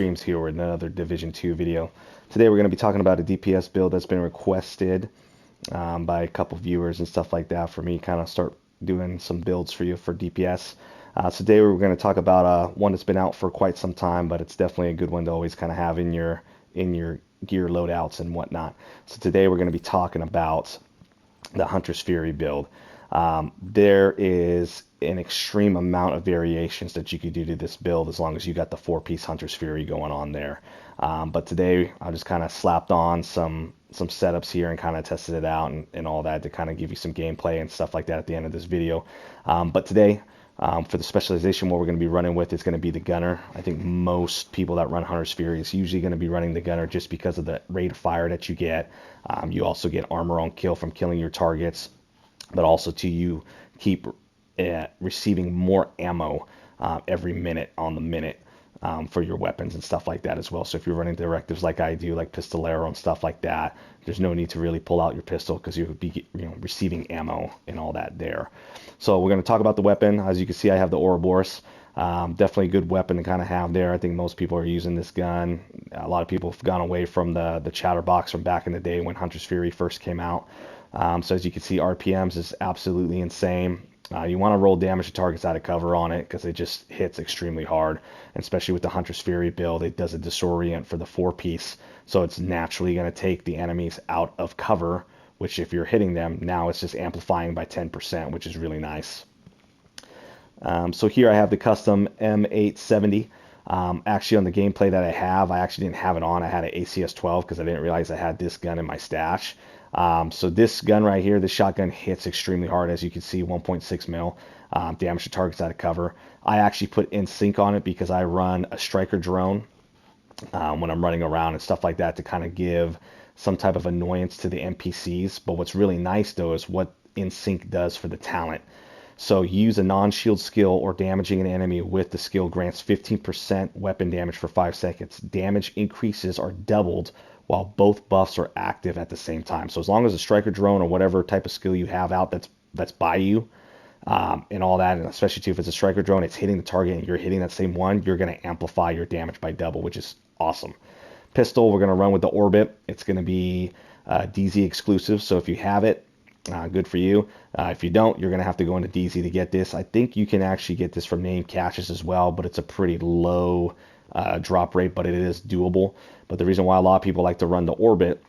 Screams here with another Division 2 video. Today we're going to be talking about a DPS build that's been requested by a couple viewers and stuff like that for me kind of start doing some builds for you for DPS. Today we're going to talk about one that's been out for quite some time, but it's definitely a good one to always kind of have in your gear loadouts and whatnot. So today we're going to be talking about the Hunter's Fury build. There is an extreme amount of variations that you could do to this build as long as you got the 4-piece Hunter's Fury going on there. But today I just kind of slapped on some setups here and kind of tested it out and all that to kind of give you some gameplay and stuff like that at the end of this video. But today, for the specialization, what we're going to be running with is going to be the Gunner. I think most people that run Hunter's Fury is usually going to be running the Gunner just because of the rate of fire that you get. You also get armor on kill from killing your targets, but also you keep receiving more ammo every minute on the minute for your weapons and stuff like that as well. So if you're running directives like I do, like Pistolero and stuff like that, there's no need to really pull out your pistol because you would be receiving ammo and all that there. So we're going to talk about the weapon. As you can see, I have the Ouroboros. Definitely a good weapon to kind of have there. I think most people are using this gun. A lot of people have gone away from the Chatterbox from back in the day when Hunter's Fury first came out. So as you can see, RPMs is absolutely insane. You want to roll damage to targets out of cover on it because it just hits extremely hard. And especially with the Hunter's Fury build, it does a disorient for the 4-piece. So it's naturally going to take the enemies out of cover, which if you're hitting them, now it's just amplifying by 10%, which is really nice. So here I have the custom M870. Actually on the gameplay that I have, I actually didn't have it on. I had an ACS-12 because I didn't realize I had this gun in my stash. So this gun right here, this shotgun hits extremely hard, as you can see, 1.6 mil damage to targets out of cover. I actually put in sync on it because I run a striker drone when I'm running around and stuff like that to kind of give some type of annoyance to the NPCs. But what's really nice though is what in sync does for the talent. So use a non-shield skill or damaging an enemy with the skill grants 15% weapon damage for 5 seconds. Damage increases are doubled while both buffs are active at the same time. So as long as a striker drone or whatever type of skill you have out that's by you and all that, and especially too if it's a striker drone, it's hitting the target and you're hitting that same one, you're going to amplify your damage by double, which is awesome. Pistol, we're going to run with the Orbit. It's going to be DZ exclusive, so if you have it, good for you. If you don't, you're going to have to go into DZ to get this. I think you can actually get this from named caches as well, but it's a pretty low drop rate, but it is doable. But the reason why a lot of people like to run the Orbit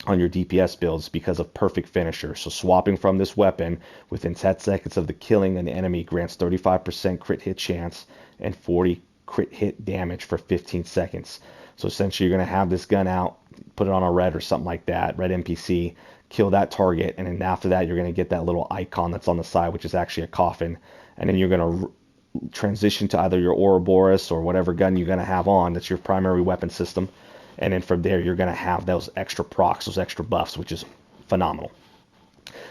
on your DPS builds is because of perfect finisher. So swapping from this weapon within 10 seconds of the killing an enemy grants 35% crit hit chance and 40 crit hit damage for 15 seconds. So essentially you're going to have this gun out, put it on a red or something like that, red NPC, kill that target, and then after that you're going to get that little icon that's on the side, which is actually a coffin, and then you're going to transition to either your Ouroboros or whatever gun you're going to have on that's your primary weapon system, and then from there you're going to have those extra procs, those extra buffs, which is phenomenal.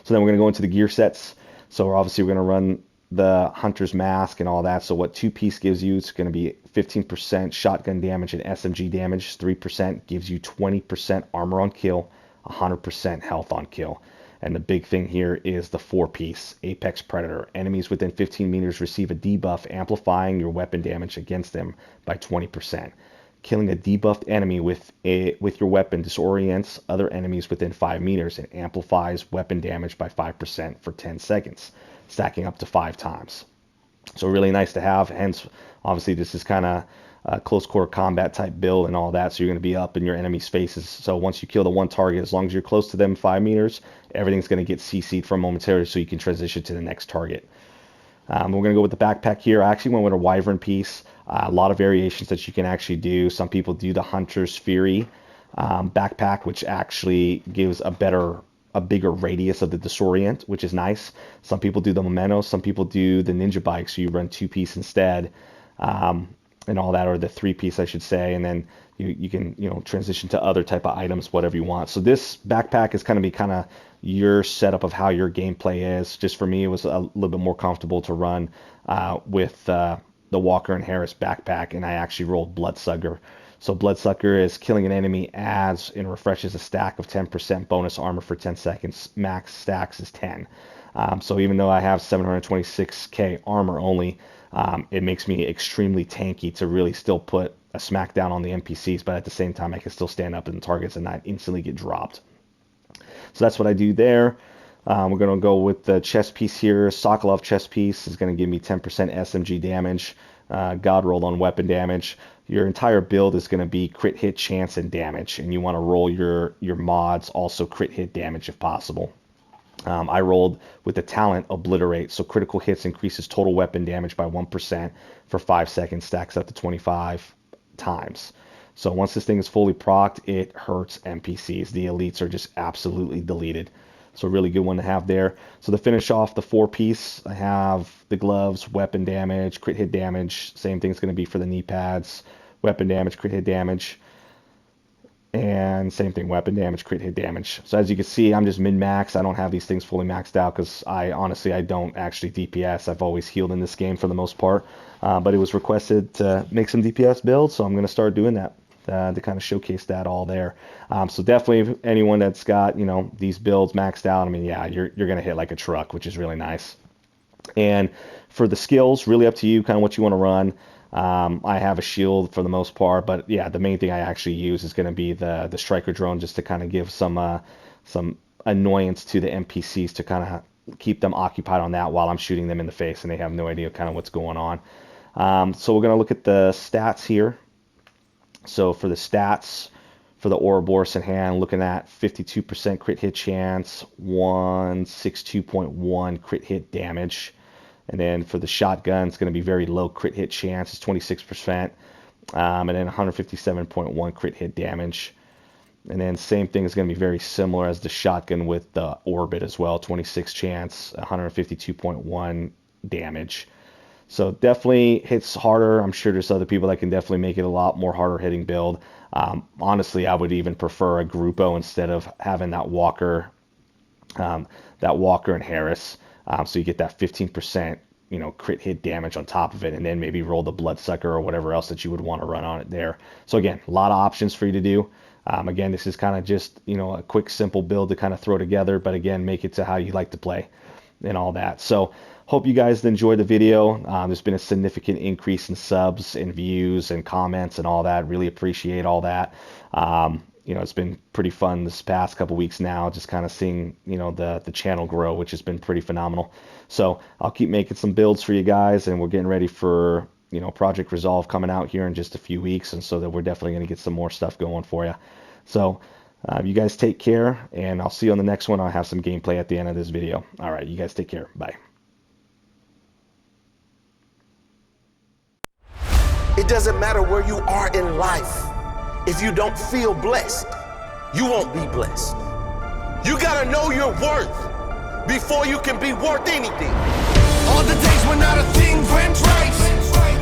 So then we're going to go into the gear sets. So we're going to run the Hunter's Mask and all that. So what 2-piece gives you, it's going to be 15% shotgun damage and SMG damage. 3% gives you 20% armor on kill, 100% health on kill. And the big thing here is the 4-piece Apex Predator. Enemies within 15 meters receive a debuff, amplifying your weapon damage against them by 20%. Killing a debuffed enemy with your weapon disorients other enemies within 5 meters and amplifies weapon damage by 5% for 10 seconds, stacking up to 5 times. So really nice to have. Hence, obviously, this is kind of a close quarter combat type build and all that. So you're going to be up in your enemy's faces. So once you kill the one target, as long as you're close to them 5 meters, everything's going to get CC'd for momentarily so you can transition to the next target. We're going to go with the backpack here. I actually went with a Wyvern piece. A lot of variations that you can actually do. Some people do the Hunter's Fury backpack, which actually gives a bigger radius of the disorient, which is nice. Some people do the Memento. Some people do the Ninja Bike, so you run 2-piece instead, and all that, or the 3-piece, I should say. And then you can transition to other type of items, whatever you want. So this backpack is kind of your setup of how your gameplay is. Just for me, it was a little bit more comfortable to run with the Walker and Harris backpack, and I actually rolled Bloodsucker. So Bloodsucker is killing an enemy adds and refreshes a stack of 10% bonus armor for 10 seconds. Max stacks is 10. So even though I have 726k armor only, it makes me extremely tanky to really still put a smackdown on the NPCs, but at the same time I can still stand up in targets and not instantly get dropped. So that's what I do there. We're going to go with the chest piece here. Sokolov chest piece is going to give me 10% SMG damage. God roll on weapon damage. Your entire build is going to be crit hit chance and damage, and you want to roll your mods also crit hit damage if possible. I rolled with the talent Obliterate, so critical hits increases total weapon damage by 1% for 5 seconds, stacks up to 25 times. So once this thing is fully procced, it hurts NPCs. The elites are just absolutely deleted. So a really good one to have there. So to finish off the 4-piece, I have the gloves, weapon damage, crit hit damage. Same thing's going to be for the knee pads, weapon damage, crit hit damage. And same thing, weapon damage, crit hit damage. So as you can see, I'm just min-max. I don't have these things fully maxed out because I don't actually DPS. I've always healed in this game for the most part. But it was requested to make some DPS builds, so I'm going to start doing that. To kind of showcase that all there. So definitely anyone that's got, these builds maxed out, I mean, yeah, you're going to hit like a truck, which is really nice. And for the skills, really up to you, kind of what you want to run. I have a shield for the most part, but yeah, the main thing I actually use is going to be the striker drone, just to kind of give some annoyance to the NPCs to kind of keep them occupied on that while I'm shooting them in the face and they have no idea kind of what's going on. So we're going to look at the stats here. So for the stats, for the Ouroboros in hand, looking at 52% crit hit chance, 162.1 crit hit damage. And then for the shotgun, it's going to be very low crit hit chance, it's 26%. And then 157.1 crit hit damage. And then same thing is going to be very similar as the shotgun with the Orbit as well, 26 chance, 152.1 damage. So definitely hits harder. I'm sure there's other people that can definitely make it a lot more harder hitting build. Honestly, I would even prefer a Gruppo instead of having that Walker and Harris. So you get that 15%, crit hit damage on top of it, and then maybe roll the Bloodsucker or whatever else that you would want to run on it there. So again, a lot of options for you to do. Again, this is kind of just, a quick, simple build to kind of throw together, but again, make it to how you like to play and all that. So hope you guys enjoyed the video. There's been a significant increase in subs and views and comments and all that. Really appreciate all that. It's been pretty fun this past couple weeks now, just kind of seeing, the channel grow, which has been pretty phenomenal. So I'll keep making some builds for you guys, and we're getting ready for, Project Resolve coming out here in just a few weeks, and so that we're definitely going to get some more stuff going for you. So you guys take care, and I'll see you on the next one. I'll have some gameplay at the end of this video. All right, you guys take care. Bye. It doesn't matter where you are in life. If you don't feel blessed, you won't be blessed. You gotta know your worth before you can be worth anything. All the days when not a thing went right.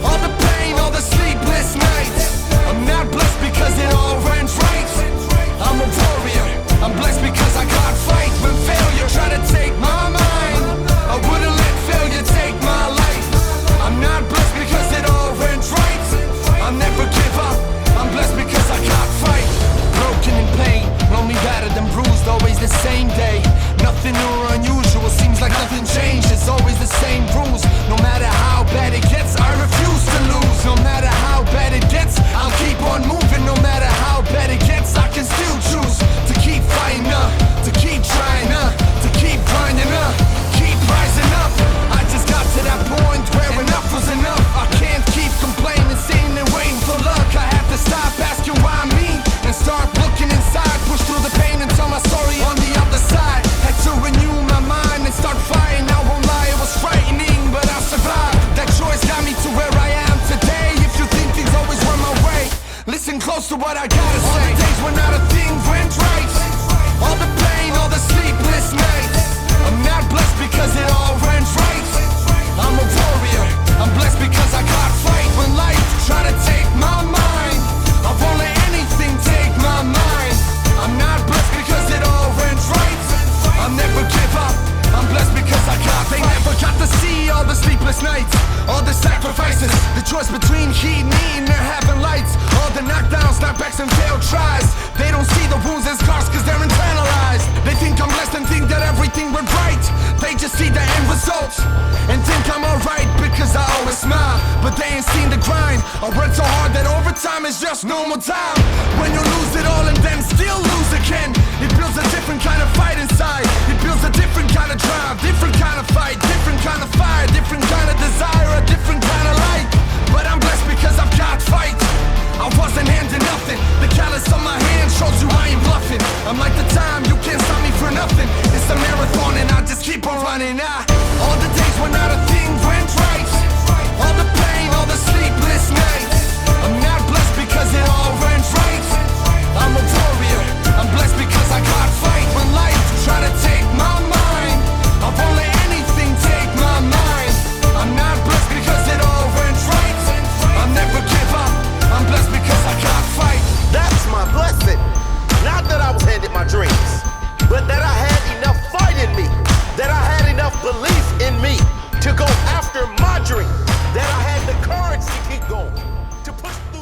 All the pain, all the sleepless nights. I'm not blessed because it all went right. I'm a warrior. I'm blessed because I can't fight when failure tried to take my mind. I wouldn't let failure take my life. I'm not blessed because it all went right. I'll never give up. I'm blessed because I can't fight. Broken in pain, lonely, battered and bruised, always the same day. Nothing new or unusual, seems like nothing changed. It's always the same rules. No matter how bad it gets, I refuse to lose. No matter how bad it gets, I'll keep on moving. No matter how bad it gets, I can still choose to keep fighting up, to keep trying up, to keep grinding up, keep rising up. I just got to that point where enough was enough. I can't keep complaining, sitting and waiting for luck. I have to stop asking why me and start looking inside. Push through the pain and tell my story on the other side. Had to renew my mind and start fighting. I won't lie, it was frightening, but I survived. That choice got me to where I am today. If you think things always went my way, listen close to what I gotta say. All the days when not a thing went right. All the pain, all the sleepless nights. I'm not blessed because it all went right. I'm a warrior. I'm blessed because I can't fight when life try to take my mind. I won't let anything take my mind. I'm not blessed because it all went right. I'll never give up. I'm blessed because I can't. They never got to see all the sleepless nights, all the sacrifices, the choice between heat and eating or having lights, all the knockdowns, knockbacks and and failed tries. They don't see the wounds and scars cause they're internalized. They think I'm blessed and think that everything went right. They just see the end result and think I'm alright because I always smile. But they ain't seen the grind. I work so hard that overtime is just normal time. When you lose it all and then still lose again, it builds a different kind of fight inside. It builds a different kind of drive, different kind of fight, different kind of fire, different kind of desire, a different kind of light. But I'm blessed because I've got fight. I wasn't handing nothing. The callus on my hand shows you I ain't bluffing. I'm like the time, you can't stop me for nothing. It's a marathon and I just keep on running. All the days when not a thing went right, all the pain, all the sleepless nights. I'm not blessed because it all went right. I'm a warrior, I'm blessed because I got fight. When life try to take my mind, I won't let anything take my mind. I'm not blessed because it all went right. I'll never give up, I'm blessed because I got fight. That's my blessing. Not that I was handed my dreams, but that I had enough fight in me, that I had enough belief in me to go after my dream, that I had the courage to keep going, to push through.